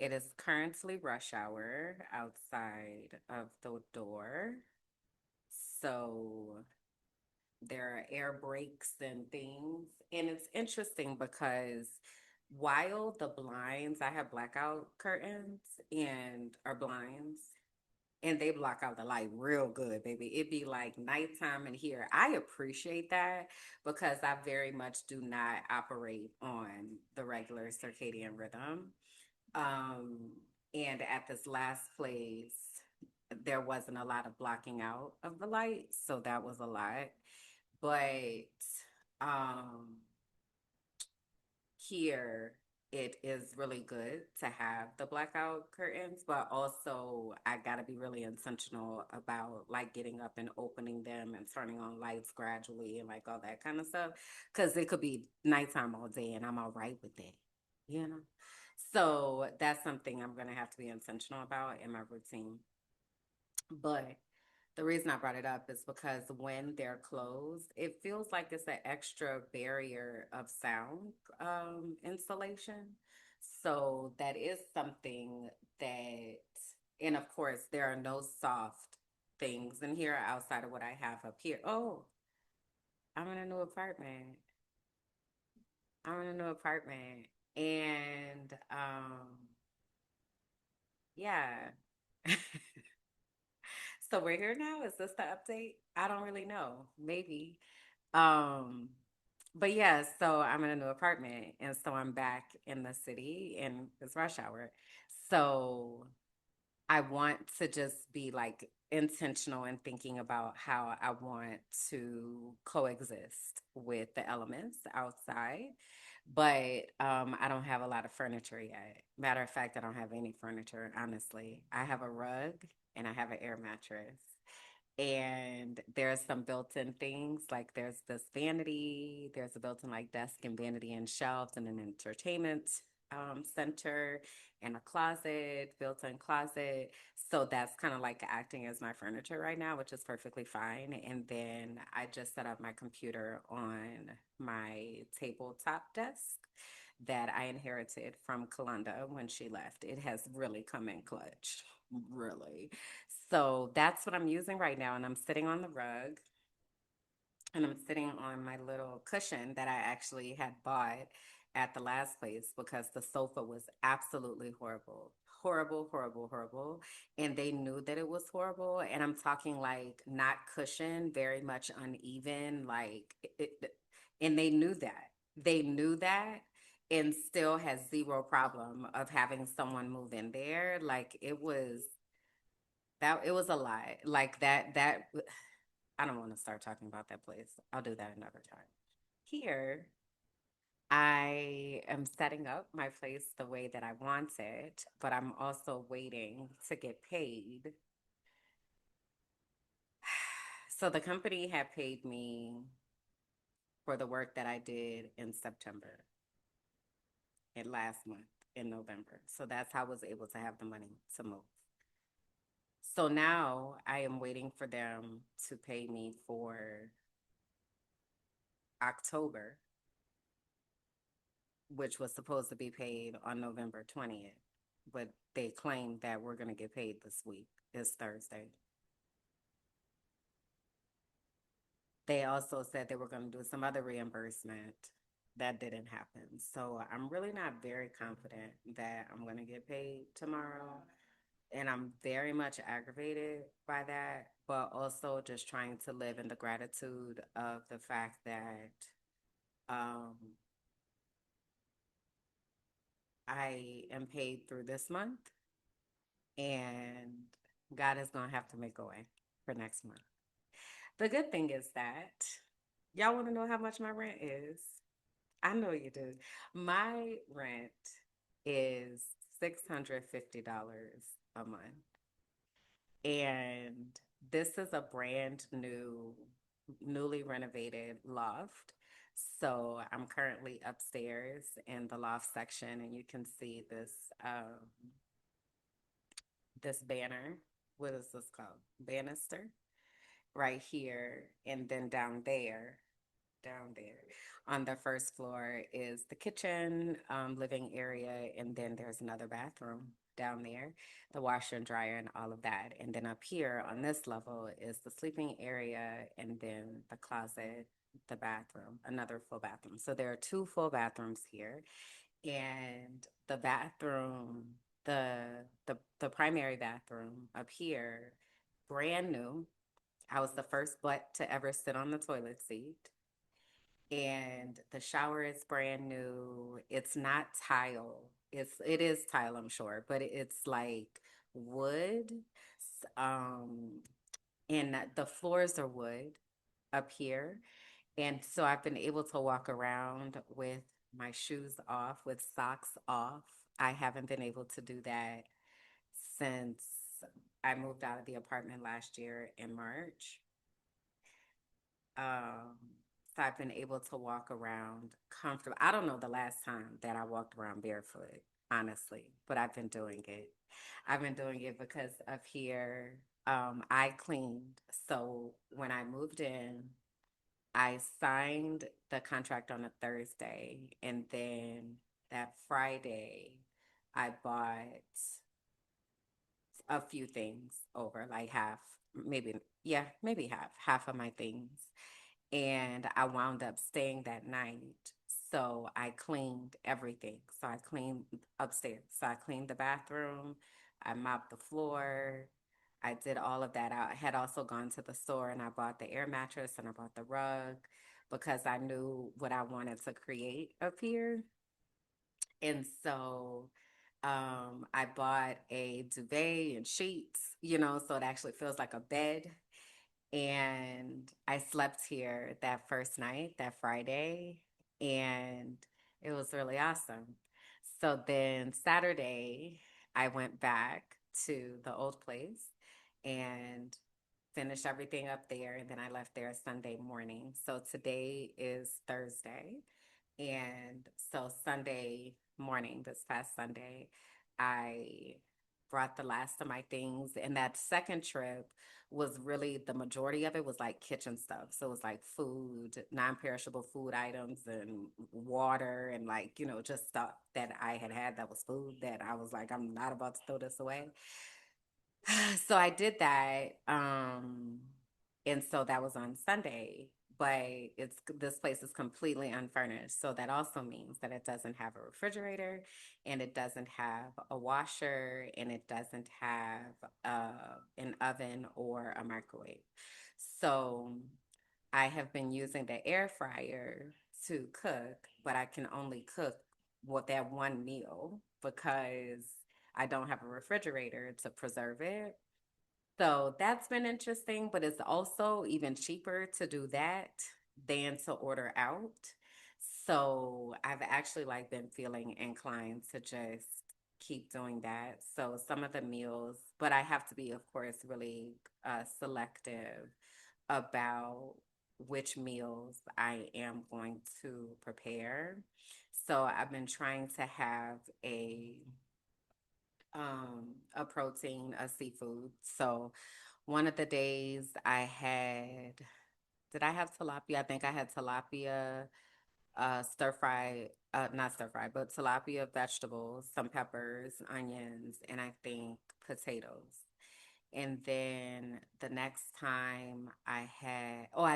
It is currently rush hour outside of the door. So there are air brakes and things. And it's interesting because while the blinds, I have blackout curtains and or blinds, and they block out the light real good, baby. It'd be like nighttime in here. I appreciate that because I very much do not operate on the regular circadian rhythm. Um, and at this last place, there wasn't a lot of blocking out of the light, so that was a lot. But um, here, it is really good to have the blackout curtains, but also I gotta be really intentional about like getting up and opening them and turning on lights gradually and like all that kind of stuff. Cause it could be nighttime all day and I'm all right with it, you know? So that's something I'm gonna have to be intentional about in my routine. But the reason I brought it up is because when they're closed, it feels like it's an extra barrier of sound insulation. So that is something that, and of course, there are no soft things in here outside of what I have up here. Oh, I'm in a new apartment. I'm in a new apartment. And yeah. So we're here now. Is this the update? I don't really know. Maybe. Um, but yeah, so I'm in a new apartment and so I'm back in the city and it's rush hour. So I want to just be like intentional in thinking about how I want to coexist with the elements outside. But I don't have a lot of furniture yet. Matter of fact, I don't have any furniture, honestly. I have a rug and I have an air mattress. And there's some built-in things like there's this vanity, there's a built-in like desk and vanity and shelves and an entertainment center and a closet, built-in closet. So that's kind of like acting as my furniture right now, which is perfectly fine. And then I just set up my computer on my tabletop desk that I inherited from Kalunda when she left. It has really come in clutch, really. So that's what I'm using right now. And I'm sitting on the rug and I'm sitting on my little cushion that I actually had bought at the last place because the sofa was absolutely horrible. Horrible, horrible, horrible. And they knew that it was horrible. And I'm talking like not cushion, very much uneven, like and they knew that. They knew that and still has zero problem of having someone move in there. Like it was a lot. Like that I don't want to start talking about that place. I'll do that another time. Here, I am setting up my place the way that I want it, but I'm also waiting to get paid. So the company had paid me for the work that I did in September and last month in November. So that's how I was able to have the money to move. So now I am waiting for them to pay me for October, which was supposed to be paid on November 20th. But they claim that we're going to get paid this week. It's Thursday. They also said they were going to do some other reimbursement. That didn't happen. So I'm really not very confident that I'm going to get paid tomorrow. And I'm very much aggravated by that, but also just trying to live in the gratitude of the fact that um, I am paid through this month and God is going to have to make a way for next month. The good thing is that y'all want to know how much my rent is. I know you do. My rent is $650 a month. And this is a brand new, newly renovated loft. So I'm currently upstairs in the loft section, and you can see this banner. What is this called? Banister right here, and then down there. down there. On the first floor is the kitchen, living area, and then there's another bathroom down there, the washer and dryer, and all of that. And then up here on this level is the sleeping area, and then the closet, the bathroom, another full bathroom. So there are two full bathrooms here, and the bathroom, the primary bathroom up here, brand new. I was the first Black to ever sit on the toilet seat. And the shower is brand new. It's not tile. It is tile, I'm sure, but it's like wood. Um, and the floors are wood up here. And so I've been able to walk around with my shoes off, with socks off. I haven't been able to do that since I moved out of the apartment last year in March. Um, so I've been able to walk around comfortable. I don't know the last time that I walked around barefoot, honestly, but I've been doing it. I've been doing it because up here, I cleaned. So when I moved in, I signed the contract on a Thursday, and then that Friday, I bought a few things over, like half, maybe, yeah, maybe half of my things. And I wound up staying that night. So I cleaned everything. So I cleaned upstairs. So I cleaned the bathroom, I mopped the floor. I did all of that. I had also gone to the store and I bought the air mattress and I bought the rug because I knew what I wanted to create up here. And so I bought a duvet and sheets, so it actually feels like a bed. And I slept here that first night, that Friday, and it was really awesome. So then Saturday, I went back to the old place and finished everything up there. And then I left there Sunday morning. So today is Thursday. And so Sunday morning, this past Sunday, I brought the last of my things. And that second trip was really the majority of it was like kitchen stuff. So it was like food, non-perishable food items and water and like, just stuff that I had that was food that I was like, I'm not about to throw this away. So I did that. And so that was on Sunday, but this place is completely unfurnished. So that also means that it doesn't have a refrigerator and it doesn't have a washer and it doesn't have an oven or a microwave. So I have been using the air fryer to cook, but I can only cook what that one meal because I don't have a refrigerator to preserve it. So that's been interesting, but it's also even cheaper to do that than to order out. So I've actually like been feeling inclined to just keep doing that. So some of the meals, but I have to be, of course, really selective about which meals I am going to prepare. So I've been trying to have a protein, a seafood. So one of the days did I have tilapia? I think I had tilapia, stir fry, not stir fry, but tilapia vegetables, some peppers, onions, and I think potatoes. And then the next time I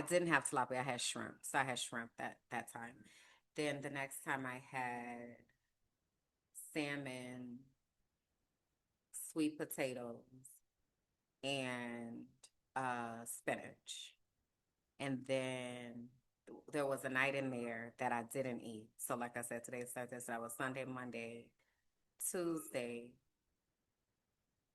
didn't have tilapia, I had shrimp. So I had shrimp that time. Then the next time I had salmon, sweet potatoes, and spinach. And then there was a night in there that I didn't eat. So, like I said, today's Thursday, so that was Sunday, Monday, Tuesday.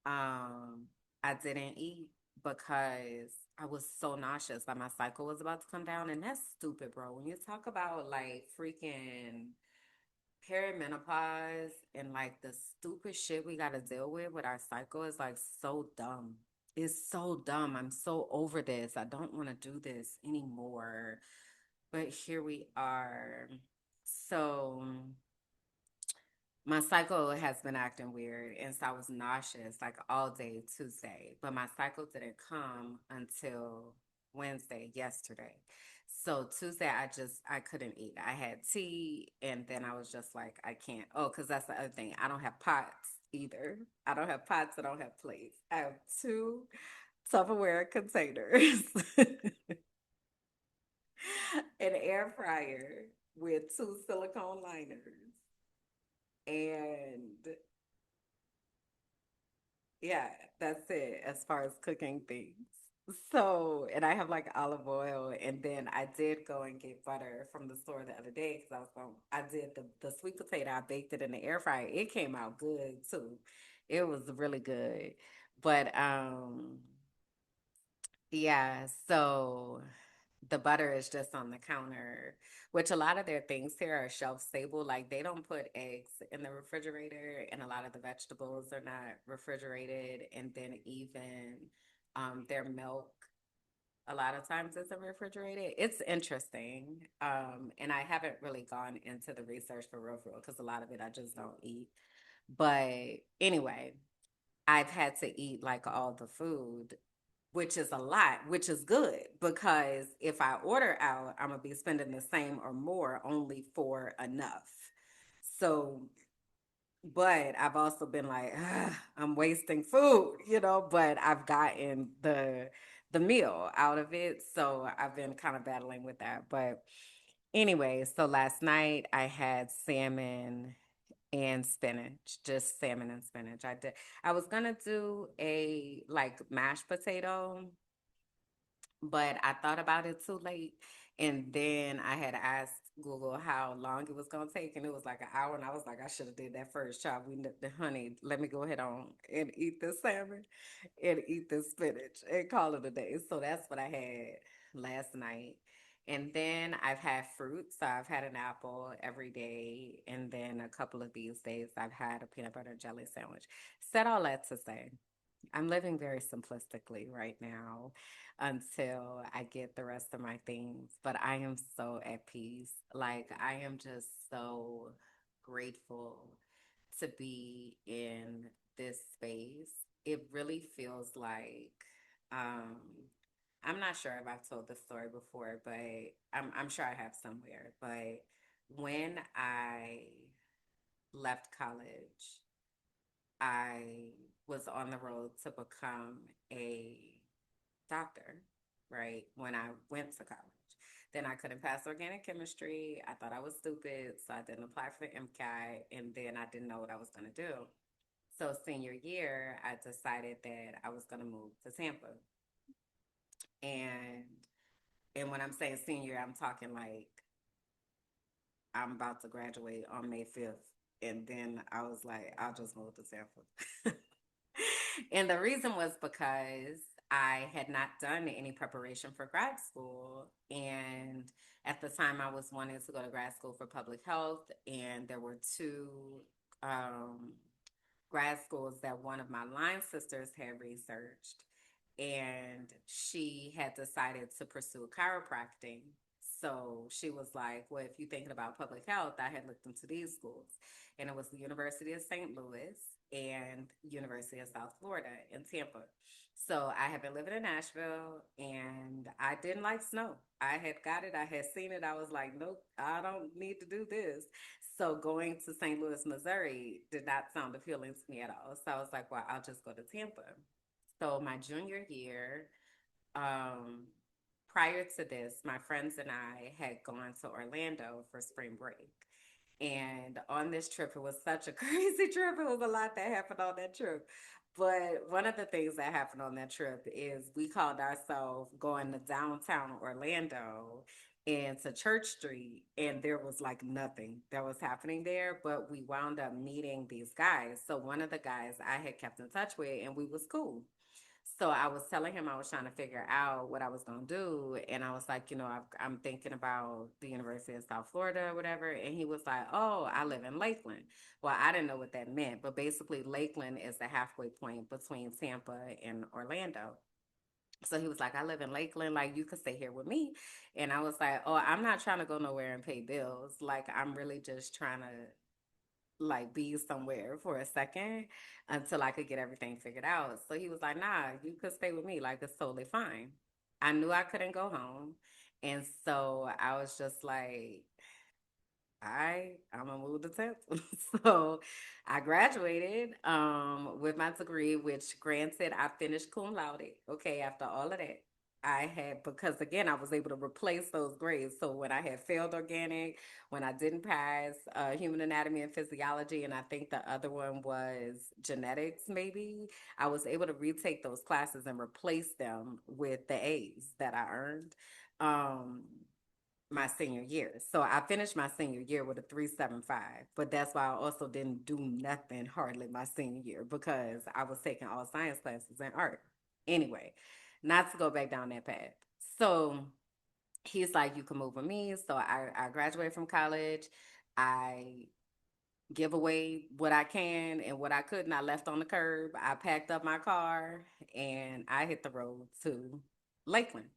Um, I didn't eat because I was so nauseous. Like my cycle was about to come down, and that's stupid, bro. When you talk about like freaking perimenopause and like the stupid shit we got to deal with our cycle is like so dumb. It's so dumb. I'm so over this. I don't want to do this anymore. But here we are. So my cycle has been acting weird. And so I was nauseous like all day Tuesday. But my cycle didn't come until Wednesday, yesterday. So Tuesday, I couldn't eat. I had tea, and then I was just like, I can't. Oh, because that's the other thing. I don't have pots either. I don't have pots. I don't have plates. I have two Tupperware containers, an air fryer with two silicone liners, and yeah, that's it as far as cooking things. So, and I have like olive oil, and then I did go and get butter from the store the other day because I did the sweet potato. I baked it in the air fryer. It came out good too. It was really good. But yeah, so the butter is just on the counter, which a lot of their things here are shelf stable. Like they don't put eggs in the refrigerator, and a lot of the vegetables are not refrigerated. And then even their milk, a lot of times isn't refrigerated. It's interesting. And I haven't really gone into the research for real because a lot of it I just don't eat. But anyway, I've had to eat like all the food, which is a lot, which is good because if I order out, I'm gonna be spending the same or more only for enough. So, but I've also been like, I'm wasting food, but I've gotten the meal out of it. So I've been kind of battling with that. But anyway, so last night I had salmon and spinach, just salmon and spinach. I was gonna do a like mashed potato, but I thought about it too late. And then I had asked Google how long it was gonna take, and it was like an hour. And I was like, I should have did that first. Child, the honey. Let me go ahead on and eat this salmon and eat this spinach and call it a day. So that's what I had last night. And then I've had fruit. So I've had an apple every day. And then a couple of these days I've had a peanut butter and jelly sandwich. Said all that to say, I'm living very simplistically right now until I get the rest of my things. But I am so at peace. Like, I am just so grateful to be in this space. It really feels like, um, I'm not sure if I've told this story before, but I'm sure I have somewhere. But when I left college, I was on the road to become a doctor, right? When I went to college. Then I couldn't pass organic chemistry. I thought I was stupid, so I didn't apply for the MCAT, and then I didn't know what I was going to do. So senior year, I decided that I was going to move to Tampa. And and when I'm saying senior, I'm talking like I'm about to graduate on May 5th. And then I was like, I'll just move to Tampa. And the reason was because I had not done any preparation for grad school. And at the time, I was wanting to go to grad school for public health. And there were two um, grad schools that one of my line sisters had researched. And she had decided to pursue chiropractic. So she was like, well, if you're thinking about public health, I had looked into these schools. And it was the University of St. Louis and University of South Florida in Tampa. So I had been living in Nashville and I didn't like snow. I had got it, I had seen it. I was like, nope, I don't need to do this. So going to St. Louis, Missouri did not sound appealing to me at all. So I was like, well, I'll just go to Tampa. So my junior year, um, prior to this, my friends and I had gone to Orlando for spring break. And on this trip, it was such a crazy trip. It was a lot that happened on that trip. But one of the things that happened on that trip is we called ourselves going to downtown Orlando and to Church Street, and there was like nothing that was happening there. But we wound up meeting these guys. So one of the guys I had kept in touch with, and we was cool. So I was telling him I was trying to figure out what I was going to do. And I was like, I'm thinking about the University of South Florida or whatever. And he was like, oh, I live in Lakeland. Well, I didn't know what that meant. But basically, Lakeland is the halfway point between Tampa and Orlando. So he was like, I live in Lakeland. Like, you could stay here with me. And I was like, oh, I'm not trying to go nowhere and pay bills. Like, I'm really just trying to like be somewhere for a second until I could get everything figured out. So he was like, nah, you could stay with me. Like, it's totally fine. I knew I couldn't go home. And so I was just like, I'm gonna move to Temple. So I graduated with my degree, which granted I finished cum laude. Okay, after all of that. I had because again I was able to replace those grades. So when I had failed organic, when I didn't pass human anatomy and physiology, and I think the other one was genetics, maybe I was able to retake those classes and replace them with the A's that I earned. Um, my senior year. So I finished my senior year with a 3.75, but that's why I also didn't do nothing hardly my senior year because I was taking all science classes and art. Anyway, not to go back down that path. So he's like, you can move with me. So I graduated from college. I give away what I can and what I couldn't. I left on the curb. I packed up my car and I hit the road to Lakeland.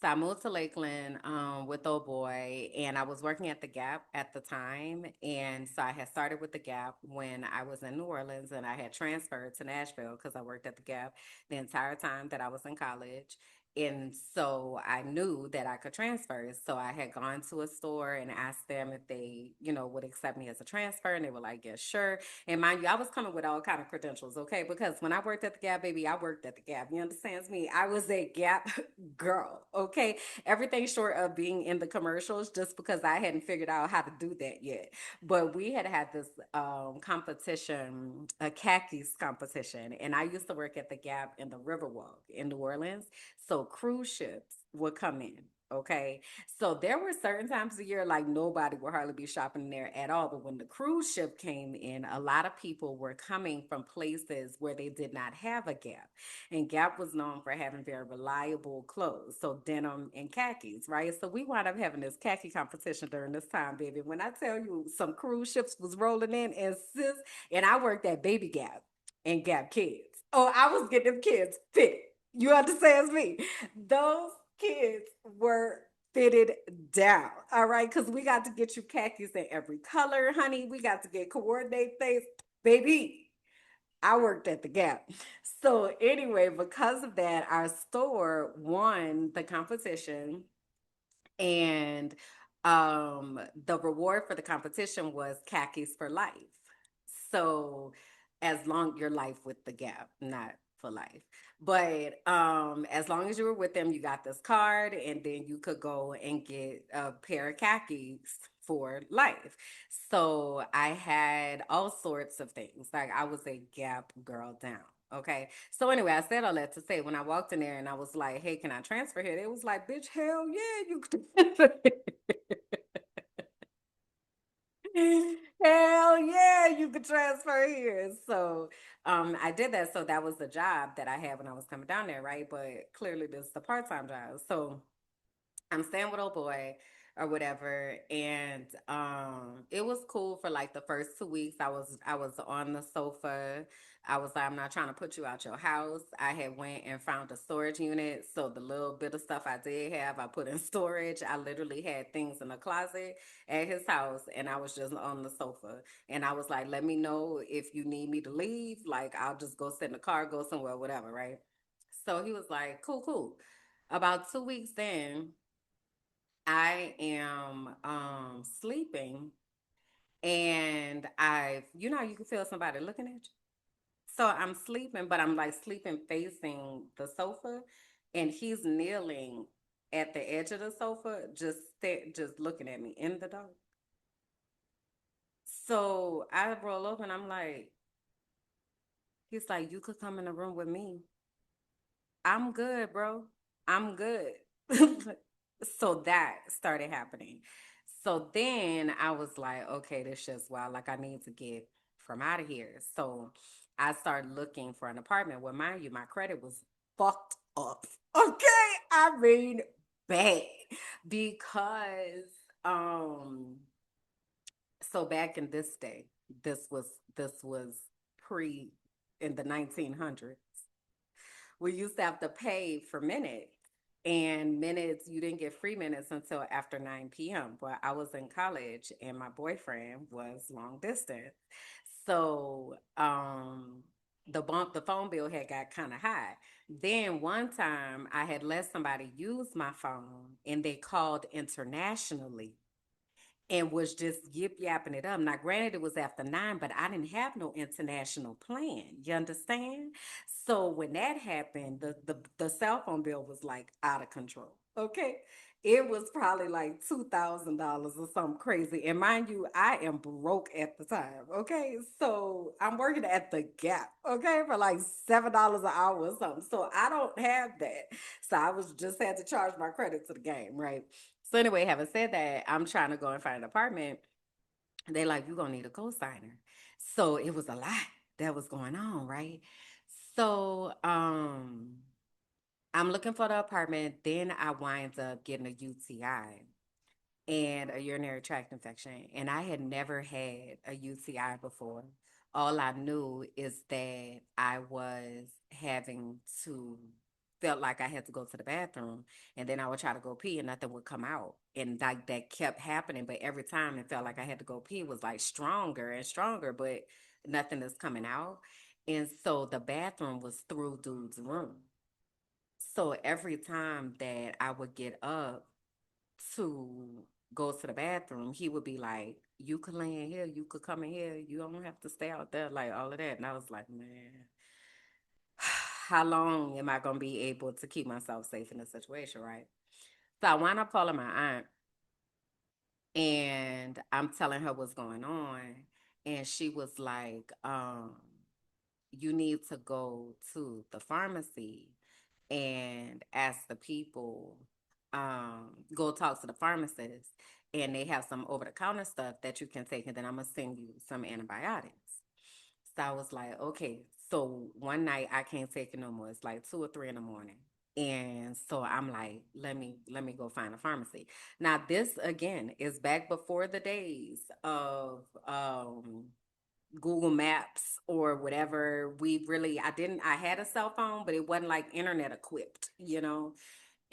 So I moved to Lakeland with old boy, and I was working at the Gap at the time. And so I had started with the Gap when I was in New Orleans, and I had transferred to Nashville because I worked at the Gap the entire time that I was in college. And so I knew that I could transfer. So I had gone to a store and asked them if they, would accept me as a transfer. And they were like, yes, sure. And mind you, I was coming with all kind of credentials, okay? Because when I worked at the Gap, baby, I worked at the Gap. You understand me? I was a Gap girl, okay? Everything short of being in the commercials, just because I hadn't figured out how to do that yet. But we had this competition, a khakis competition, and I used to work at the Gap in the Riverwalk in New Orleans. So cruise ships would come in. Okay. So there were certain times of year like nobody would hardly be shopping there at all. But when the cruise ship came in, a lot of people were coming from places where they did not have a Gap. And Gap was known for having very reliable clothes. So denim and khakis, right? So we wound up having this khaki competition during this time, baby. When I tell you some cruise ships was rolling in and sis, and I worked at Baby Gap and Gap Kids. Oh, I was getting them kids fit. You understand me? Those kids were fitted down. All right. Cause we got to get you khakis in every color, honey. We got to get coordinate things. Baby, I worked at the Gap. So anyway, because of that, our store won the competition and the reward for the competition was khakis for life. So as long your life with the Gap, not for life. But as long as you were with them, you got this card, and then you could go and get a pair of khakis for life. So I had all sorts of things. Like I was a Gap girl down. Okay. So anyway, I said all that to say when I walked in there and I was like, hey, can I transfer here? It was like, bitch, hell yeah, you can. Hell yeah, you could transfer here. So I did that. So that was the job that I had when I was coming down there, right? But clearly this is the part-time job. So I'm staying with old boy or whatever. And it was cool for like the first 2 weeks. I was on the sofa. I was like, I'm not trying to put you out your house. I had went and found a storage unit. So the little bit of stuff I did have, I put in storage. I literally had things in a closet at his house and I was just on the sofa. And I was like, let me know if you need me to leave. Like I'll just go sit in the car, go somewhere, whatever, right? So he was like, cool, cool. About 2 weeks in, I am sleeping and you can feel somebody looking at you. So I'm sleeping, but I'm like sleeping facing the sofa and he's kneeling at the edge of the sofa, just looking at me in the dark. So I roll over and I'm like, he's like, you could come in the room with me. I'm good, bro. I'm good. So that started happening. So then I was like, okay, this shit's wild. Like I need to get from out of here. So I started looking for an apartment. Well, mind you, my credit was fucked up. Okay. I mean bad. Because um so back in this day, this was pre in the 1900s. We used to have to pay for minutes. And minutes, you didn't get free minutes until after 9 p.m. But I was in college and my boyfriend was long distance. So the phone bill had got kind of high. Then one time I had let somebody use my phone and they called internationally and was just yip yapping it up. Now, granted, it was after 9, but I didn't have no international plan. You understand? So when that happened, the cell phone bill was like out of control. Okay. It was probably like $2,000 or something crazy. And mind you, I am broke at the time. Okay. So I'm working at the Gap, okay, for like $7 an hour or something. So I don't have that. So I was just had to charge my credit to the game, right? So anyway, having said that, I'm trying to go and find an apartment. They like, you're gonna need a co-signer. So it was a lot that was going on, right? So I'm looking for the apartment. Then I wind up getting a UTI and a urinary tract infection. And I had never had a UTI before. All I knew is that I was having to, felt like I had to go to the bathroom and then I would try to go pee and nothing would come out. And like that kept happening. But every time it felt like I had to go pee, it was like stronger and stronger, but nothing is coming out. And so the bathroom was through dude's room. So every time that I would get up to go to the bathroom, he would be like, you could lay in here, you could come in here, you don't have to stay out there, like all of that. And I was like, man, how long am I going to be able to keep myself safe in this situation, right? So I wound up calling my aunt and I'm telling her what's going on. And she was like, you need to go to the pharmacy and ask the people, go talk to the pharmacist, and they have some over the counter stuff that you can take, and then I'm gonna send you some antibiotics. So I was like, okay. So one night I can't take it no more. It's like 2 or 3 in the morning. And so I'm like, let me go find a pharmacy. Now this again is back before the days of Google Maps or whatever. I had a cell phone, but it wasn't like internet equipped, you know?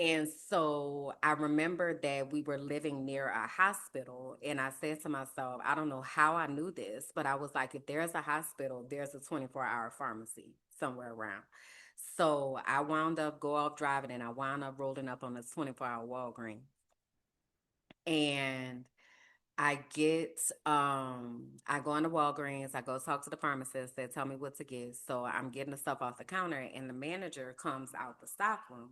And so I remember that we were living near a hospital, and I said to myself, I don't know how I knew this, but I was like, if there's a hospital, there's a 24-hour pharmacy somewhere around. So I wound up go off driving, and I wound up rolling up on this 24-hour Walgreens. And I go into Walgreens, I go talk to the pharmacist, they tell me what to get. So I'm getting the stuff off the counter and the manager comes out the stock room.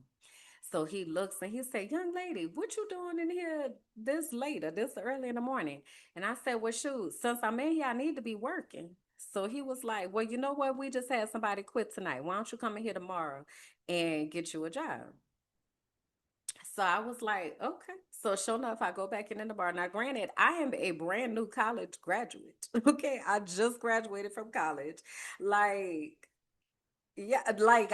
So he looks and he said, young lady, what you doing in here this early in the morning? And I said, well, shoot, since I'm in here, I need to be working. So he was like, well, you know what? We just had somebody quit tonight. Why don't you come in here tomorrow and get you a job? So I was like, okay. So sure enough, I go back in the bar. Now, granted, I am a brand new college graduate. Okay. I just graduated from college. Like, yeah, like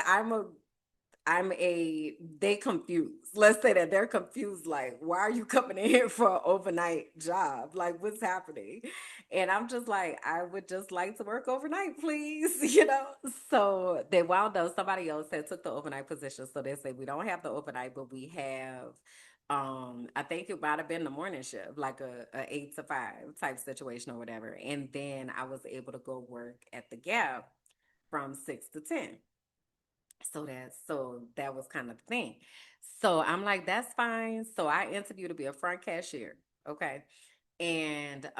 they confused. Let's say that they're confused. Like, why are you coming in here for an overnight job? Like, what's happening? And I'm just like, I would just like to work overnight, please. You know? So they wound up, somebody else that took the overnight position. So they say, we don't have the overnight, but we have, I think it might have been the morning shift, like a 8 to 5 type situation or whatever. And then I was able to go work at the Gap from 6 to 10. So that was kind of the thing. So I'm like, that's fine. So I interviewed to be a front cashier. Okay. And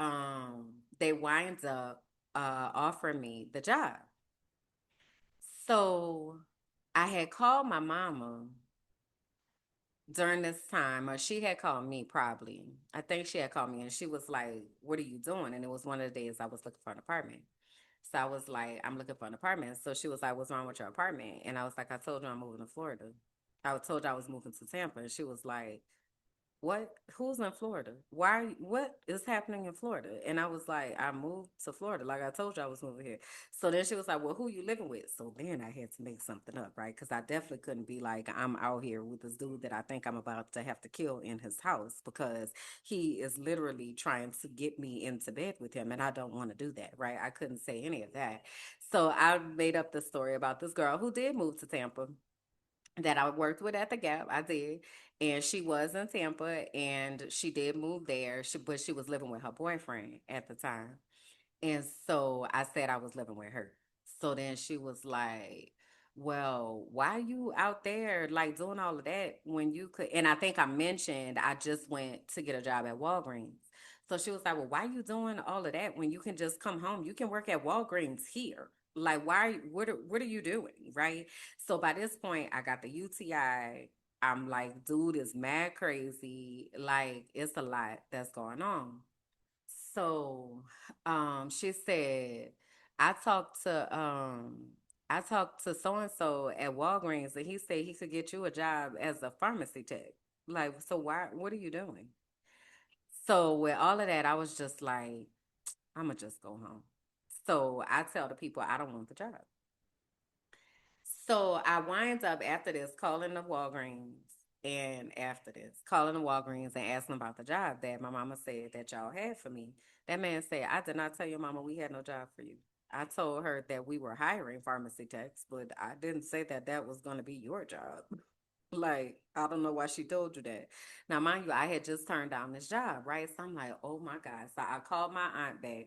they wind up offering me the job. So I had called my mama during this time, or she had called me probably. I think she had called me and she was like, what are you doing? And it was one of the days I was looking for an apartment. So I was like, I'm looking for an apartment. So she was like, what's wrong with your apartment? And I was like, I told you I'm moving to Florida. I told you I was moving to Tampa. And she was like, what? Who's in Florida? What is happening in Florida? And I was like, I moved to Florida. Like I told you I was moving here. So then she was like, well, who you living with? So then I had to make something up, right? Because I definitely couldn't be like, I'm out here with this dude that I think I'm about to have to kill in his house because he is literally trying to get me into bed with him. And I don't want to do that, right? I couldn't say any of that. So I made up the story about this girl who did move to Tampa that I worked with at the Gap. I did. And she was in Tampa and she did move there. But she was living with her boyfriend at the time. And so I said I was living with her. So then she was like, well, why you out there like doing all of that when you could? And I think I mentioned I just went to get a job at Walgreens. So she was like, well, why you doing all of that when you can just come home? You can work at Walgreens here. Like, why? What are you doing? Right. So by this point, I got the UTI. I'm like, dude is mad crazy. Like, it's a lot that's going on. So, she said, I talked to I talked to so and so at Walgreens, and he said he could get you a job as a pharmacy tech. Like, so why? What are you doing? So with all of that, I was just like, I'm gonna just go home. So I tell the people I don't want the job. So I wind up after this calling the Walgreens, and after this calling the Walgreens and asking about the job that my mama said that y'all had for me. That man said, I did not tell your mama we had no job for you. I told her that we were hiring pharmacy techs, but I didn't say that that was going to be your job. Like, I don't know why she told you that. Now, mind you, I had just turned down this job, right? So I'm like, oh my God. So I called my aunt back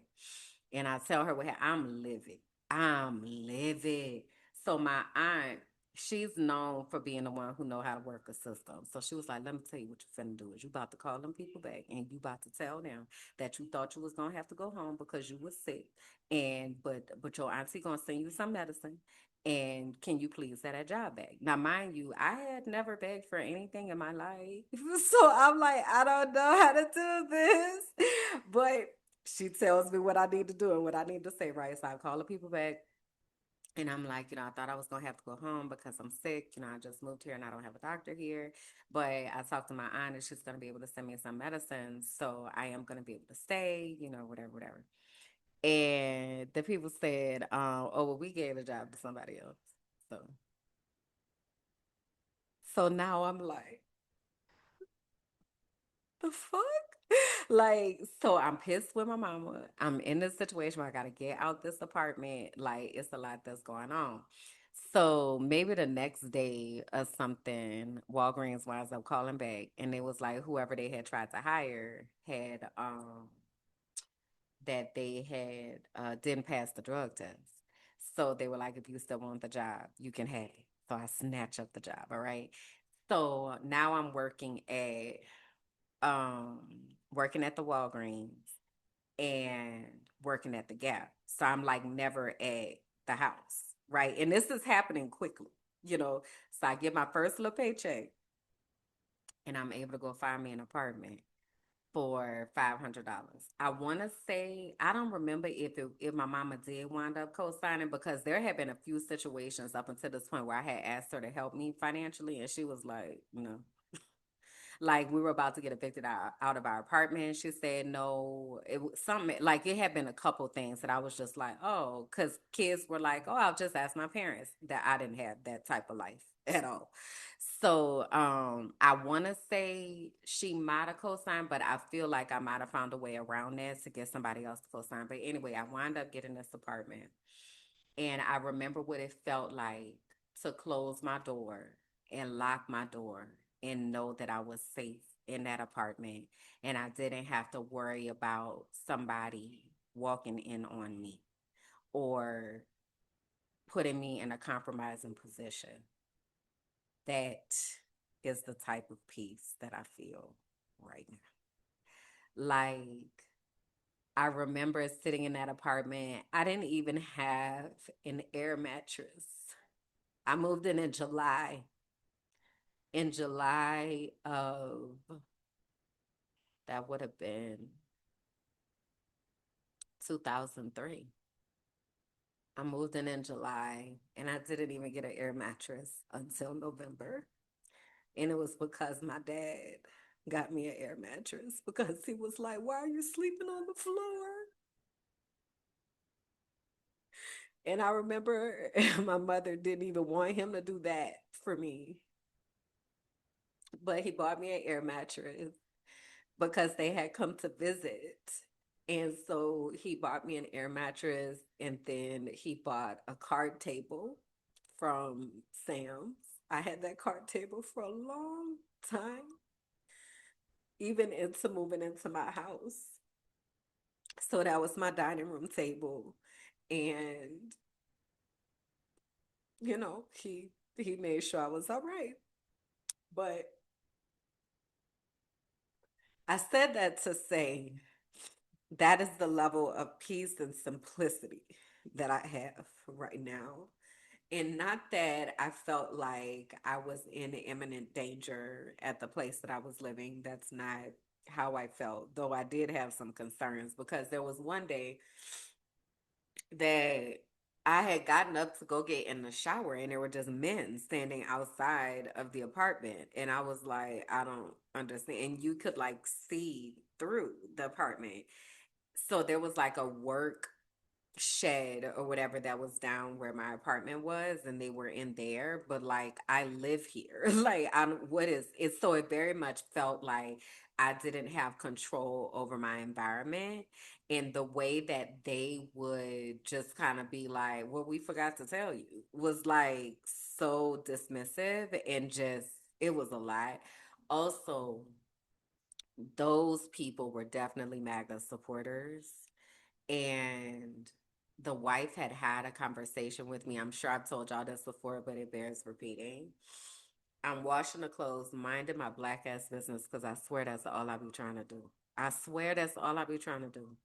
and I tell her I'm livid. I'm livid. So my aunt, she's known for being the one who know how to work a system. So she was like, let me tell you what you finna do is you about to call them people back and you about to tell them that you thought you was gonna have to go home because you was sick. And but your auntie gonna send you some medicine and can you please set that job back? Now, mind you, I had never begged for anything in my life. So I'm like, I don't know how to do this. But she tells me what I need to do and what I need to say, right? So I call the people back and I'm like, I thought I was gonna have to go home because I'm sick. I just moved here and I don't have a doctor here. But I talked to my aunt and she's gonna be able to send me some medicine. So I am gonna be able to stay, whatever, whatever. And the people said, oh well, we gave the job to somebody else. So so now I'm like, the fuck? Like, so I'm pissed with my mama. I'm in this situation where I gotta get out this apartment. Like, it's a lot that's going on. So maybe the next day or something, Walgreens winds up calling back, and it was like whoever they had tried to hire had that they had didn't pass the drug test. So they were like, if you still want the job, you can have it. So I snatch up the job. All right. So now I'm um working at the Walgreens and working at the Gap. So I'm like never at the house, right? And this is happening quickly, you know. So I get my first little paycheck and I'm able to go find me an apartment for $500. I want to say I don't remember if my mama did wind up co-signing because there had been a few situations up until this point where I had asked her to help me financially and she was like, no, like we were about to get evicted out of our apartment. She said no. It was something like it had been a couple things that I was just like, oh, because kids were like, oh, I'll just ask my parents that I didn't have that type of life at all. So I want to say she might have co-signed, but I feel like I might have found a way around that to get somebody else to co-sign. But anyway, I wound up getting this apartment. And I remember what it felt like to close my door and lock my door and know that I was safe in that apartment and I didn't have to worry about somebody walking in on me or putting me in a compromising position. That is the type of peace that I feel right now. Like, I remember sitting in that apartment. I didn't even have an air mattress. I moved in July. In July of that would have been 2003. I moved in July and I didn't even get an air mattress until November. And it was because my dad got me an air mattress because he was like, why are you sleeping on the floor? And I remember my mother didn't even want him to do that for me, but he bought me an air mattress because they had come to visit. And so he bought me an air mattress and then he bought a card table from Sam's. I had that card table for a long time, even into moving into my house. So that was my dining room table. And he made sure I was all right. But I said that to say that is the level of peace and simplicity that I have right now. And not that I felt like I was in imminent danger at the place that I was living. That's not how I felt, though I did have some concerns because there was one day that I had gotten up to go get in the shower and there were just men standing outside of the apartment. And I was like, I don't understand. And you could like see through the apartment. So there was like a work shed or whatever that was down where my apartment was and they were in there, but like I live here. Like I don't what is it, so it very much felt like I didn't have control over my environment, and the way that they would just kind of be like, well, we forgot to tell you, was like so dismissive, and just it was a lot. Also, those people were definitely MAGA supporters, and the wife had had a conversation with me. I'm sure I've told y'all this before, but it bears repeating. I'm washing the clothes, minding my black ass business because I swear that's all I be trying to do. I swear that's all I be trying to do.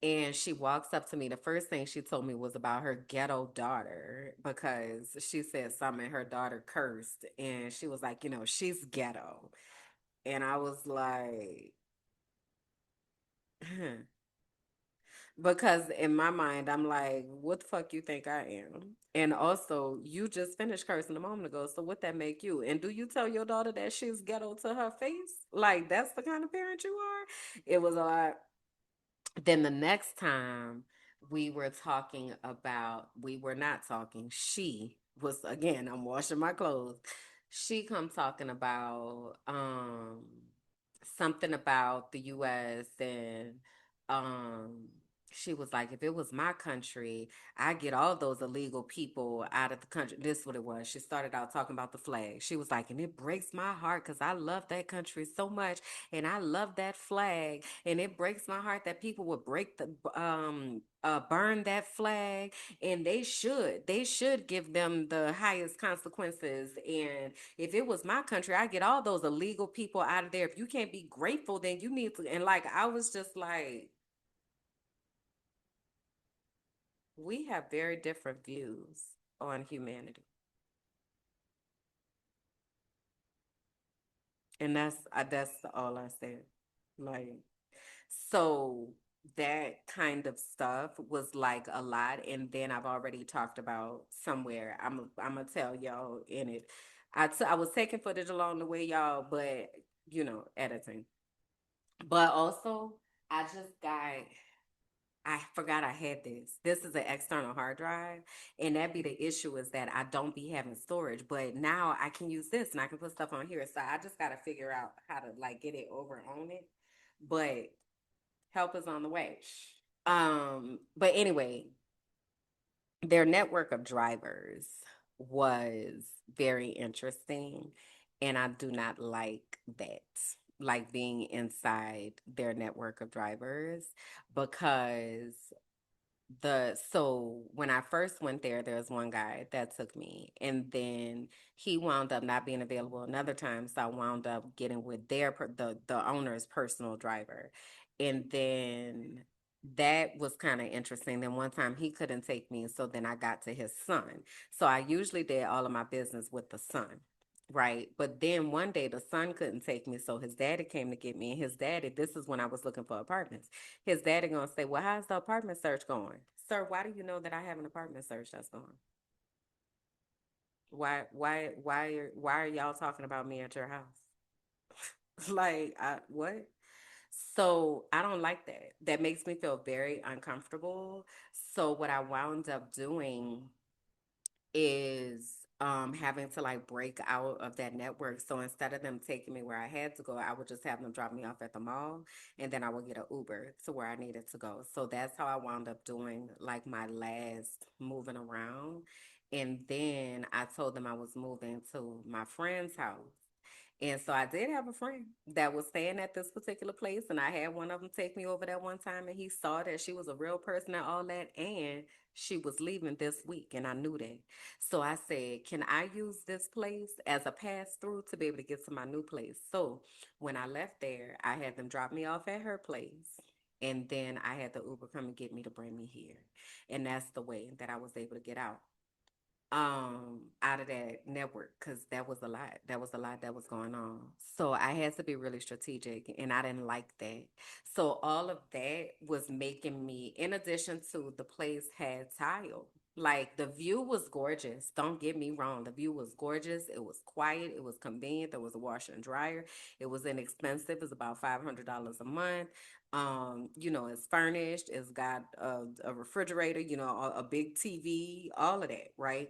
And she walks up to me. The first thing she told me was about her ghetto daughter because she said something, her daughter cursed. And she was like, she's ghetto. And I was like, because in my mind, I'm like, what the fuck you think I am? And also, you just finished cursing a moment ago. So what that make you? And do you tell your daughter that she's ghetto to her face? Like that's the kind of parent you are? It was a lot. Then the next time we were not talking. She was again, I'm washing my clothes. She come talking about something about the US, and um she was like, if it was my country, I get all those illegal people out of the country. This is what it was. She started out talking about the flag. She was like, and it breaks my heart because I love that country so much, and I love that flag, and it breaks my heart that people would break the burn that flag, and they should give them the highest consequences. And if it was my country, I get all those illegal people out of there. If you can't be grateful, then you need to. And like I was just like, we have very different views on humanity, and that's all I said. Like, so that kind of stuff was like a lot, and then I've already talked about somewhere. I'm gonna tell y'all in it. I was taking footage along the way, y'all, but editing. But also, I just got I forgot I had this. This is an external hard drive, and that be the issue is that I don't be having storage. But now I can use this, and I can put stuff on here. So I just got to figure out how to like get it over on it. But help is on the way. But anyway, their network of drivers was very interesting, and I do not like that. Like being inside their network of drivers, because so when I first went there was one guy that took me, and then he wound up not being available another time, so I wound up getting with the owner's personal driver, and then that was kind of interesting. Then one time he couldn't take me, so then I got to his son. So I usually did all of my business with the son. Right. But then one day the son couldn't take me. So his daddy came to get me. And his daddy, this is when I was looking for apartments. His daddy gonna say, well, how's the apartment search going? Sir, why do you know that I have an apartment search that's going? Why are y'all talking about me at your house? Like, what? So I don't like that. That makes me feel very uncomfortable. So what I wound up doing is having to like break out of that network. So instead of them taking me where I had to go, I would just have them drop me off at the mall, and then I would get an Uber to where I needed to go. So that's how I wound up doing like my last moving around. And then I told them I was moving to my friend's house. And so I did have a friend that was staying at this particular place, and I had one of them take me over that one time, and he saw that she was a real person and all that, and She was leaving this week, and I knew that. So I said, can I use this place as a pass through to be able to get to my new place? So when I left there, I had them drop me off at her place. And then I had the Uber come and get me to bring me here. And that's the way that I was able to get out of that network, because that was a lot that was going on. So I had to be really strategic, and I didn't like that. So all of that was making me, in addition to the place had tile, like the view was gorgeous, don't get me wrong, the view was gorgeous, it was quiet, it was convenient, there was a washer and dryer, it was inexpensive, it's about $500 a month. It's furnished, it's got a refrigerator, a big TV, all of that, right?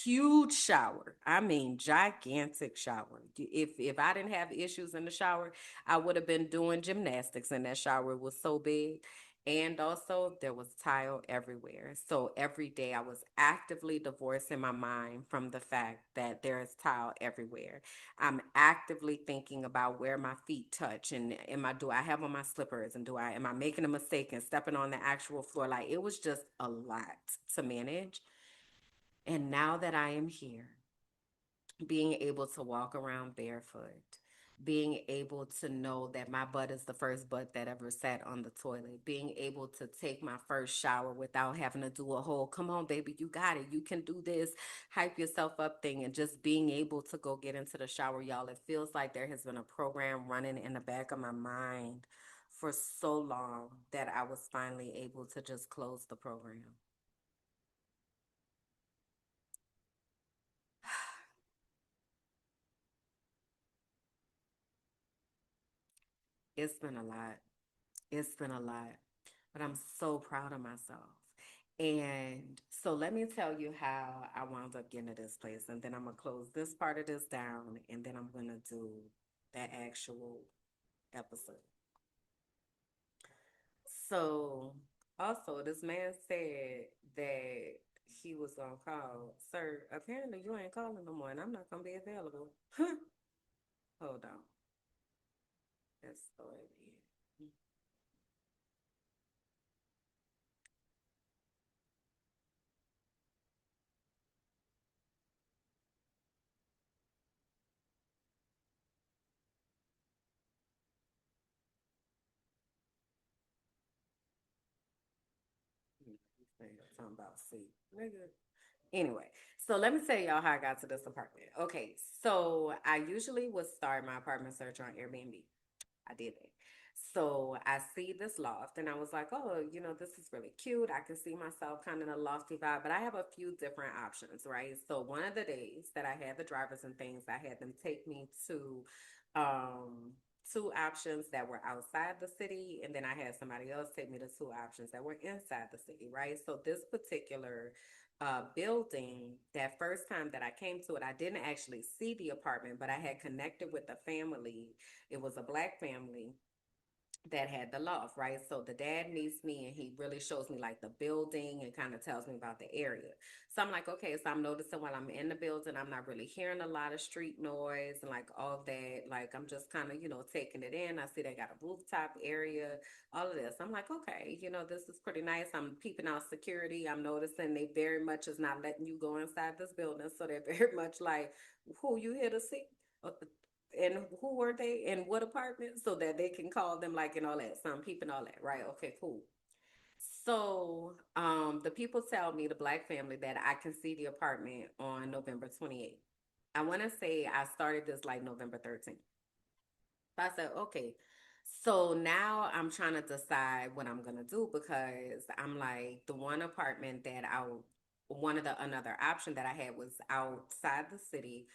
Huge shower. I mean, gigantic shower. If I didn't have issues in the shower, I would have been doing gymnastics in that shower. It was so big. And also, there was tile everywhere. So every day I was actively divorcing my mind from the fact that there is tile everywhere. I'm actively thinking about where my feet touch, and do I have on my slippers, and do I am I making a mistake and stepping on the actual floor? Like, it was just a lot to manage. And now that I am here, being able to walk around barefoot, being able to know that my butt is the first butt that ever sat on the toilet, being able to take my first shower without having to do a whole, come on, baby, you got it, you can do this, hype yourself up thing, and just being able to go get into the shower, y'all, it feels like there has been a program running in the back of my mind for so long that I was finally able to just close the program. It's been a lot. It's been a lot, but I'm so proud of myself. And so let me tell you how I wound up getting to this place. And then I'm going to close this part of this down. And then I'm going to do that actual episode. So also, this man said that he was going to call. Sir, apparently you ain't calling no more, and I'm not going to be available. Hold on. Let's go ahead. He's saying something about C. Nigga. Anyway, so let me tell y'all how I got to this apartment. Okay, so I usually would start my apartment search on Airbnb. I did that. So I see this loft and I was like, oh, this is really cute. I can see myself kind of in a lofty vibe, but I have a few different options, right? So one of the days that I had the drivers and things, I had them take me to um two options that were outside the city, and then I had somebody else take me to two options that were inside the city, right? So this particular building, that first time that I came to it, I didn't actually see the apartment, but I had connected with a family. It was a black family that had the loft, right? So the dad meets me and he really shows me like the building and kind of tells me about the area. So I'm like, okay, so I'm noticing while I'm in the building, I'm not really hearing a lot of street noise and like all of that. Like, I'm just kind of, taking it in. I see they got a rooftop area, all of this. I'm like, okay, this is pretty nice. I'm peeping out security. I'm noticing they very much is not letting you go inside this building. So they're very much like, who you here to see? And who were they and what apartment, so that they can call them, like, and all that. So I'm peeping all that, right? Okay, cool. So the people tell me, the black family, that I can see the apartment on November 28th. I want to say I started this like November 13th. So I said, okay. So now I'm trying to decide what I'm gonna do, because I'm like, the one apartment that one of the another option that I had was outside the city,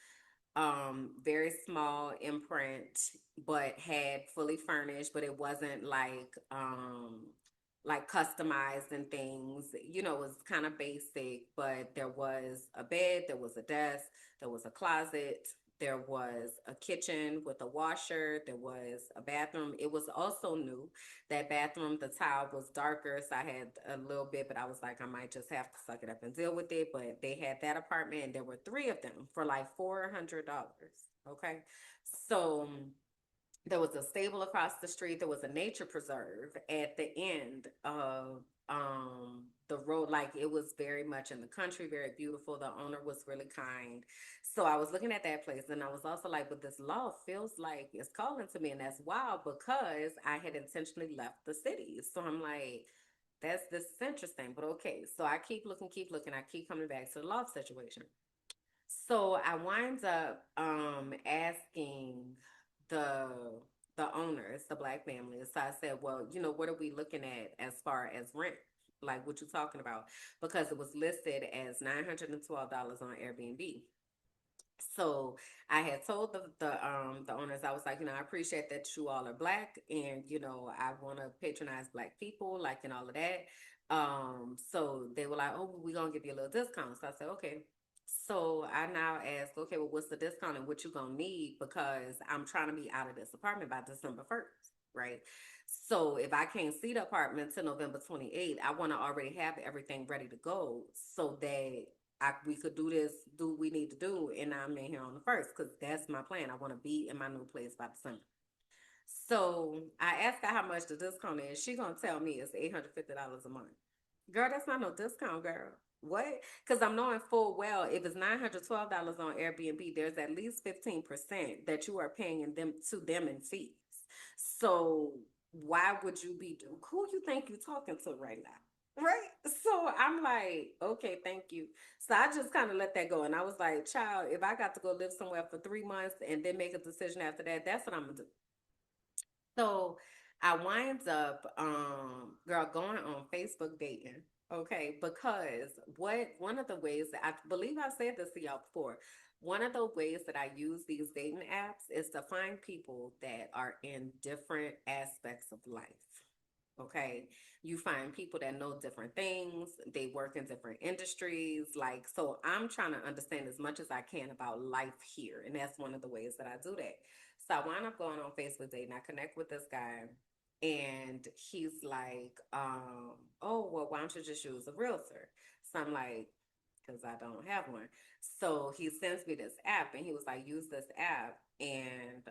very small imprint, but had fully furnished, but it wasn't like customized and things. It was kind of basic, but there was a bed, there was a desk, there was a closet, there was a kitchen with a washer, there was a bathroom. It was also new. That bathroom, the tile was darker, so I had a little bit, but I was like, I might just have to suck it up and deal with it. But they had that apartment, and there were three of them for like $400. Okay, so There was a stable across the street. There was a nature preserve at the end of the road. Like it was very much in the country, very beautiful. The owner was really kind. So I was looking at that place and I was also like, but this law feels like it's calling to me. And that's wild because I had intentionally left the city. So I'm like, this is interesting. But okay. So I keep looking, I keep coming back to the law situation. So I wind up asking the the owners, the black families. So I said, well, what are we looking at as far as rent? Like what you talking about? Because it was listed as $912 on Airbnb. So I had told the owners, I was like, I appreciate that you all are black, and I want to patronize black people, like, and all of that. So they were like, oh, we're gonna give you a little discount. So I said, okay. So I now ask, okay, well, what's the discount and what you gonna need? Because I'm trying to be out of this apartment by December 1st, right? So if I can't see the apartment till November 28th, I want to already have everything ready to go so that we could do this, do what we need to do, and I'm in here on the first because that's my plan. I want to be in my new place by December. So I asked her how much the discount is. She gonna tell me it's $850 a month. Girl, that's not no discount, girl. What? Because I'm knowing full well if it's $912 on Airbnb, there's at least 15% that you are paying them in fees. So why would you be who you think you're talking to right now? Right? So I'm like, okay, thank you. So I just kind of let that go. And I was like, child, if I got to go live somewhere for 3 months and then make a decision after that, that's what I'm gonna do. So I winds up, girl, going on Facebook dating. Okay, because one of the ways that I believe I've said this to y'all before, one of the ways that I use these dating apps is to find people that are in different aspects of life. Okay, you find people that know different things, they work in different industries. Like, so I'm trying to understand as much as I can about life here, and that's one of the ways that I do that. So I wound up going on Facebook dating. I connect with this guy, and he's like, oh, well, why don't you just use a realtor? So I'm like, because I don't have one. So he sends me this app, and he was like, use this app and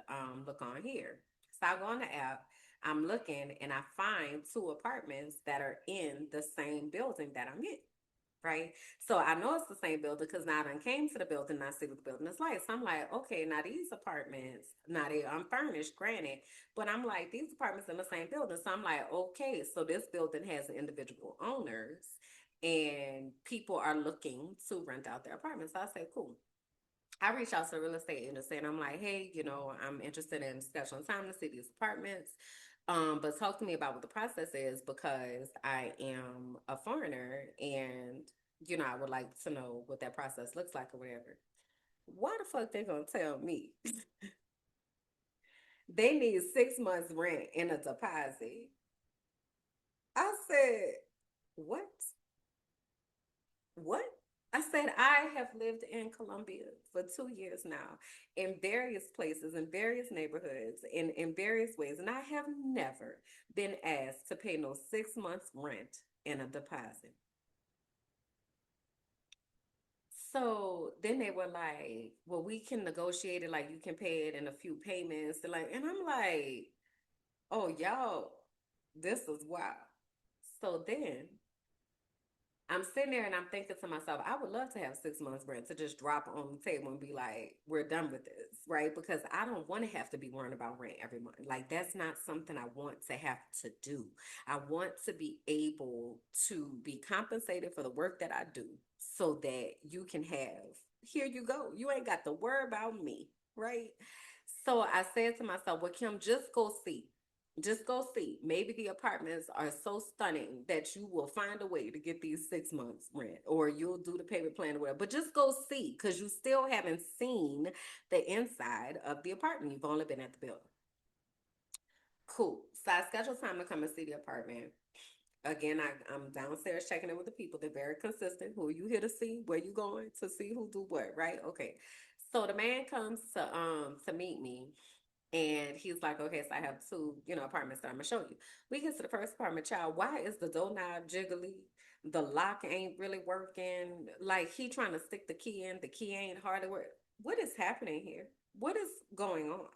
look on here. So I go on the app, I'm looking, and I find two apartments that are in the same building that I'm in. Right. So I know it's the same building because now I done came to the building and I see what the building is like. So I'm like, okay, now these apartments, now they unfurnished, granted, but I'm like, these apartments in the same building. So I'm like, okay, so this building has individual owners and people are looking to rent out their apartments. So I say, cool. I reach out to a real estate agency and I'm like, hey, I'm interested in scheduling time to see these apartments. But talk to me about what the process is because I am a foreigner and, I would like to know what that process looks like or whatever. Why the fuck they gonna tell me they need 6 months rent and a deposit? I said, what? What? I said, I have lived in Colombia for 2 years now, in various places, in various neighborhoods, in various ways, and I have never been asked to pay no 6 months rent and a deposit. So then they were like, well, we can negotiate it, like you can pay it in a few payments. And I'm like, oh, y'all, this is wild. So then I'm sitting there and I'm thinking to myself, I would love to have 6 months rent to just drop on the table and be like, we're done with this, right? Because I don't want to have to be worrying about rent every month. Like, that's not something I want to have to do. I want to be able to be compensated for the work that I do so that you can have, here you go. You ain't got to worry about me, right? So I said to myself, well, Kim, just go see. Just go see. Maybe the apartments are so stunning that you will find a way to get these 6 months rent or you'll do the payment plan or whatever. But just go see because you still haven't seen the inside of the apartment. You've only been at the building. Cool. So I scheduled time to come and see the apartment. Again, I'm downstairs checking in with the people. They're very consistent. Who are you here to see? Where you going to see who do what, right? Okay. So the man comes to meet me and he's like, okay, so I have two, apartments that I'm gonna show you. We get to the first apartment, child. Why is the doorknob jiggly? The lock ain't really working. Like he trying to stick the key in, the key ain't hardly work. What is happening here? What is going on?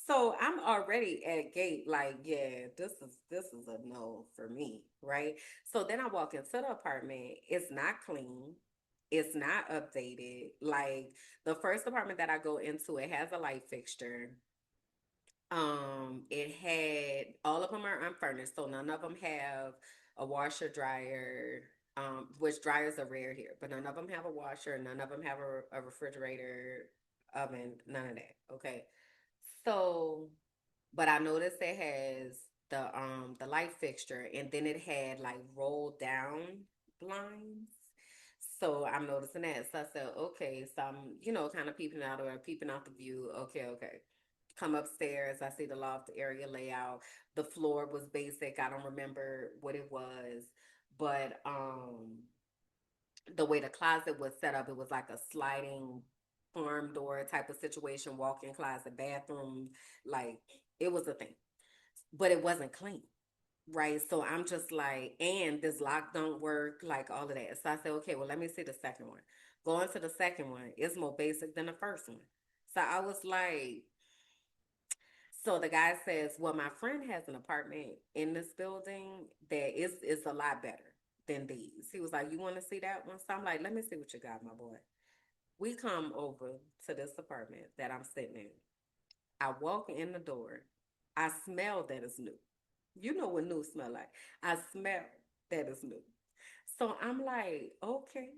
So I'm already at gate, like, yeah, this is a no for me, right? So then I walk into the apartment. It's not clean. It's not updated. Like the first apartment that I go into, it has a light fixture. It had all of them are unfurnished, so none of them have a washer dryer. Which dryers are rare here, but none of them have a washer. None of them have a refrigerator, oven. None of that. Okay, so but I noticed it has the light fixture, and then it had like rolled down blinds. So I'm noticing that. So I said, okay, so I'm, kind of peeping out the view. Okay, okay. Come upstairs. I see the loft area layout. The floor was basic. I don't remember what it was, but the way the closet was set up, it was like a sliding farm door type of situation, walk-in closet, bathroom, like it was a thing. But it wasn't clean. Right. So I'm just like, and this lock don't work, like all of that. So I said, okay, well, let me see the second one. Going to the second one, it's more basic than the first one. So I was like, so the guy says, well, my friend has an apartment in this building that is a lot better than these. He was like, you want to see that one? So I'm like, let me see what you got, my boy. We come over to this apartment that I'm sitting in. I walk in the door. I smell that it's new. You know what new smell like. I smell that it's new. So I'm like, okay,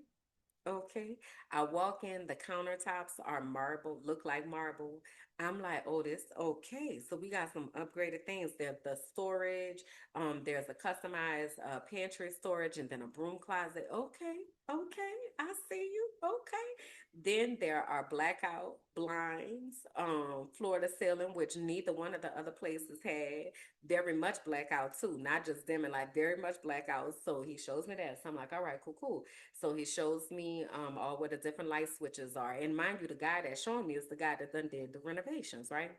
okay. I walk in, the countertops are marble, look like marble. I'm like, oh, this okay. So we got some upgraded things. There's the storage. There's a customized pantry storage and then a broom closet. Okay, okay. I see you. Okay. Then there are blackout blinds, floor to ceiling, which neither one of the other places had. Very much blackout too, not just dimming, like very much blackout. So he shows me that. So I'm like, all right, cool, cool. So he shows me all where the different light switches are. And mind you, the guy that's showing me is the guy that done did the renovations, right?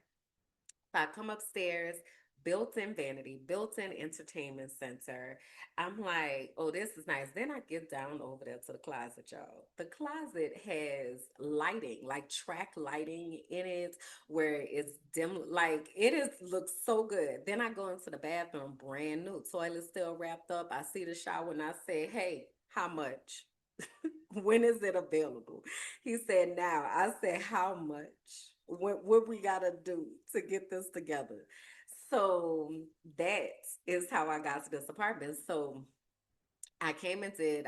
So I come upstairs, built-in vanity, built-in entertainment center. I'm like, oh, this is nice. Then I get down over there to the closet, y'all. The closet has lighting, like track lighting in it, where it's dim, like it is looks so good. Then I go into the bathroom, brand new, toilet still wrapped up. I see the shower and I say, hey, how much? When is it available? He said, now. I said, how much? What we gotta do to get this together? So that is how I got to this apartment. So I came and did,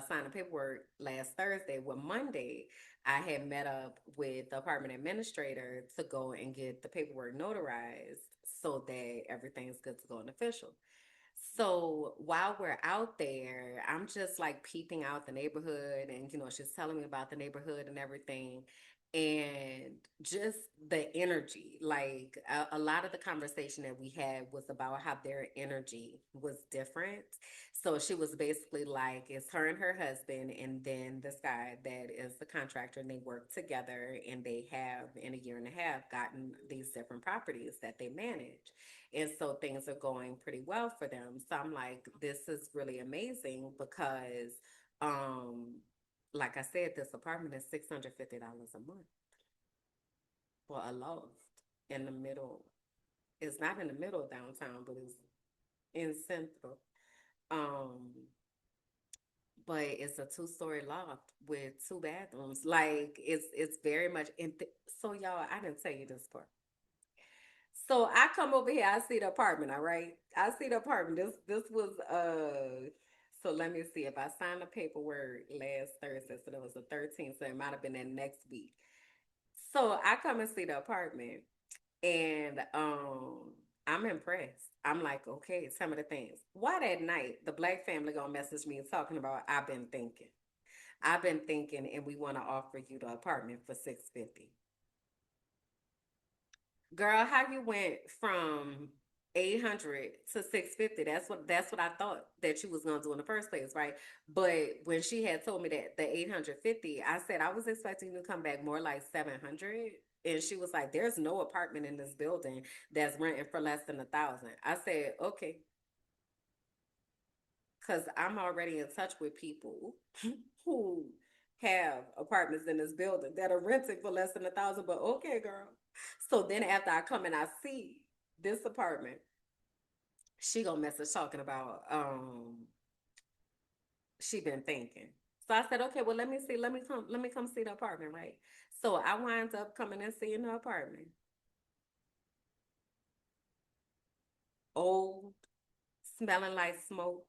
sign the paperwork last Thursday. Well, Monday, I had met up with the apartment administrator to go and get the paperwork notarized so that everything's good to go and official. So while we're out there, I'm just like peeping out the neighborhood and, she's telling me about the neighborhood and everything. And just the energy, like a lot of the conversation that we had was about how their energy was different. So she was basically like, it's her and her husband, and then this guy that is the contractor, and they work together, and they have, in a year and a half, gotten these different properties that they manage. And so things are going pretty well for them. So I'm like, this is really amazing because, um, like I said, this apartment is $650 a month for a loft in the middle. It's not in the middle of downtown, but it's in central. Um, but it's a two-story loft with two bathrooms. Like it's very much so y'all, I didn't tell you this part. So I come over here, I see the apartment, all right? I see the apartment. This was so let me see if I signed the paperwork last Thursday, so that was the 13th, so it might have been that next week. So I come and see the apartment and I'm impressed. I'm like, okay, some of the things. Why that night the black family gonna message me talking about I've been thinking. I've been thinking and we wanna offer you the apartment for 650. Girl, how you went from 800 to 650? That's what I thought that you was gonna do in the first place, right? But when she had told me that the 850, I said I was expecting you to come back more like 700. And she was like, there's no apartment in this building that's renting for less than 1,000. I said, okay, because I'm already in touch with people who have apartments in this building that are renting for less than 1,000, but okay, girl. So then after I come and I see this apartment, she gonna message talking about she been thinking. So I said, okay, well let me come see the apartment, right? So I wind up coming and seeing the apartment. Old, smelling like smoke,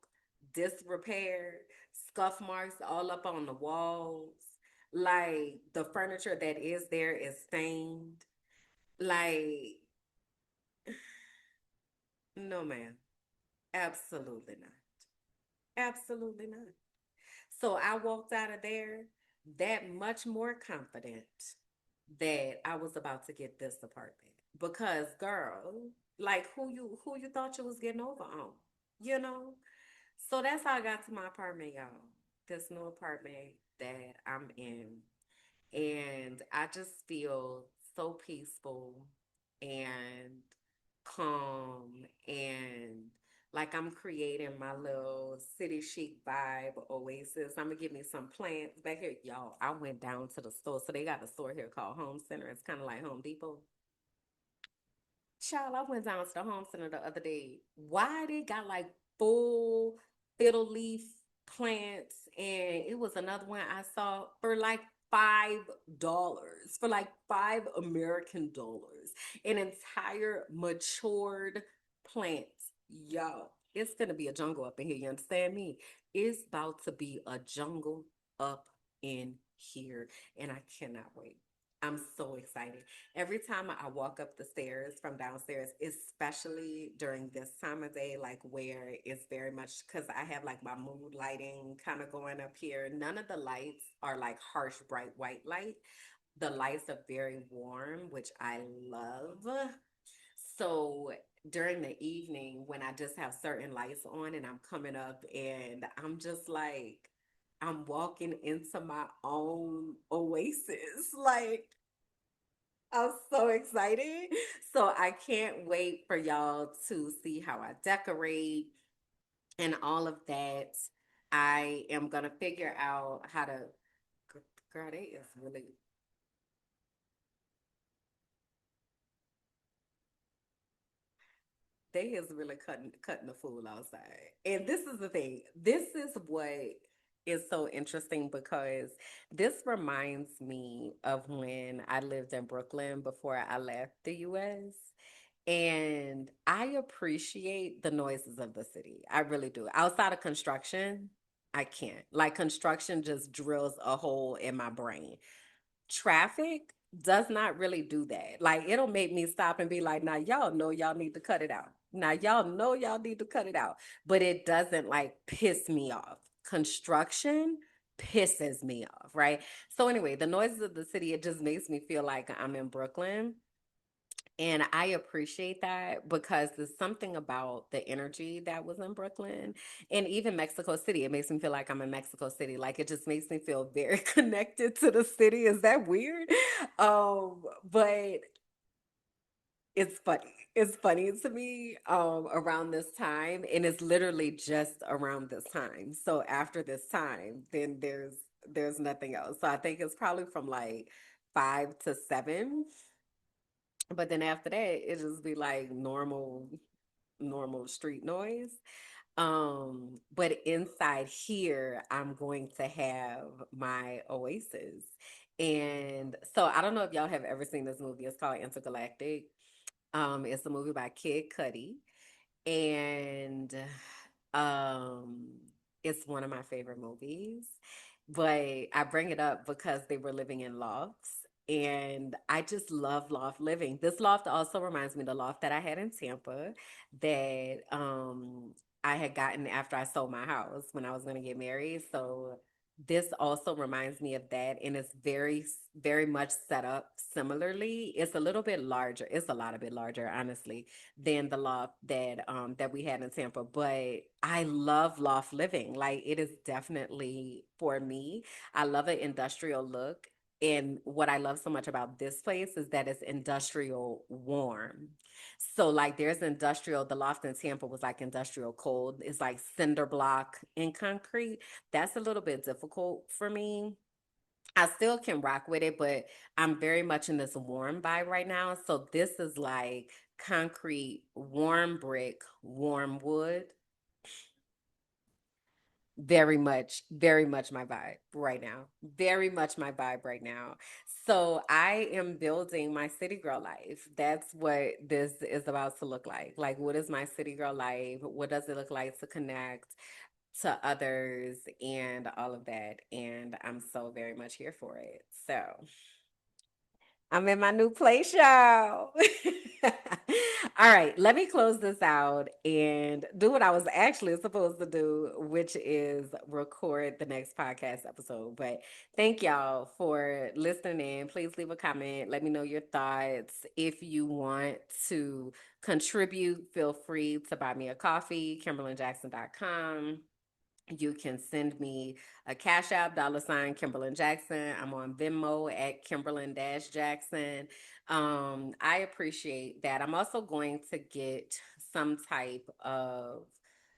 disrepair, scuff marks all up on the walls. Like the furniture that is there is stained. Like, no, ma'am. Absolutely not. Absolutely not. So I walked out of there that much more confident that I was about to get this apartment. Because girl, like who you thought you was getting over on, you know? So that's how I got to my apartment, y'all. This new apartment that I'm in. And I just feel so peaceful and calm and like I'm creating my little city chic vibe oasis. I'm gonna give me some plants back here. Y'all, I went down to the store. So they got a store here called Home Center. It's kind of like Home Depot. Child, I went down to the home center the other day. Why they got like full fiddle leaf plants, and it was another one I saw for like $5, for like $5 American, an entire matured plant. Yo, it's gonna be a jungle up in here. You understand me? It's about to be a jungle up in here, and I cannot wait. I'm so excited. Every time I walk up the stairs from downstairs, especially during this time of day, like where it's very much because I have like my mood lighting kind of going up here. None of the lights are like harsh, bright white light. The lights are very warm, which I love. So during the evening, when I just have certain lights on and I'm coming up and I'm just like, I'm walking into my own oasis. Like, I'm so excited. So I can't wait for y'all to see how I decorate and all of that. I am gonna figure out how to. Girl, they is really they is really cutting the fool outside. And this is the thing. This is what is so interesting because this reminds me of when I lived in Brooklyn before I left the US. And I appreciate the noises of the city. I really do. Outside of construction, I can't. Like construction just drills a hole in my brain. Traffic does not really do that. Like it'll make me stop and be like, now y'all know y'all need to cut it out. Now y'all know y'all need to cut it out. But it doesn't like piss me off. Construction pisses me off, right? So anyway, the noises of the city, it just makes me feel like I'm in Brooklyn. And I appreciate that because there's something about the energy that was in Brooklyn and even Mexico City. It makes me feel like I'm in Mexico City. Like it just makes me feel very connected to the city. Is that weird? But it's funny. It's funny to me around this time. And it's literally just around this time. So after this time, then there's nothing else. So I think it's probably from like 5 to 7, but then after that, it just be like normal street noise. But inside here, I'm going to have my Oasis. And so I don't know if y'all have ever seen this movie. It's called Intergalactic. It's a movie by Kid Cudi. And um it's one of my favorite movies. But I bring it up because they were living in lofts. And I just love loft living. This loft also reminds me of the loft that I had in Tampa that I had gotten after I sold my house when I was going to get married. So this also reminds me of that, and it's very much set up similarly. It's a little bit larger. It's a lot a bit larger, honestly, than the loft that we had in Tampa. But I love loft living. Like it is definitely for me. I love an industrial look. And what I love so much about this place is that it's industrial warm. So like there's industrial, the loft in Tampa was like industrial cold. It's like cinder block and concrete. That's a little bit difficult for me. I still can rock with it, but I'm very much in this warm vibe right now. So this is like concrete, warm brick, warm wood. Very much my vibe right now. Very much my vibe right now. So I am building my city girl life. That's what this is about to look like. Like, what is my city girl life? What does it look like to connect to others and all of that? And I'm so very much here for it. So I'm in my new place, y'all. All right, let me close this out and do what I was actually supposed to do, which is record the next podcast episode. But thank y'all for listening in. Please leave a comment. Let me know your thoughts. If you want to contribute, feel free to buy me a coffee, KimberlyJackson.com. You can send me a Cash App, $ Kimberlyn Jackson. I'm on Venmo at Kimberlyn Jackson. I appreciate that. I'm also going to get some type of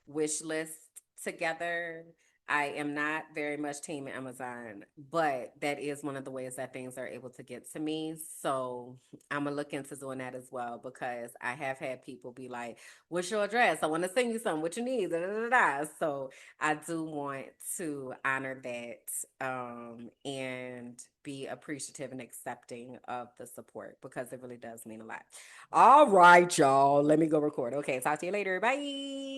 wish list together. I am not very much team Amazon, but that is one of the ways that things are able to get to me. So I'm gonna look into doing that as well because I have had people be like, "What's your address? I want to send you something. What you need?" Da, da, da, da. So I do want to honor that and be appreciative and accepting of the support because it really does mean a lot. All right, y'all. Let me go record. Okay, talk to you later. Bye.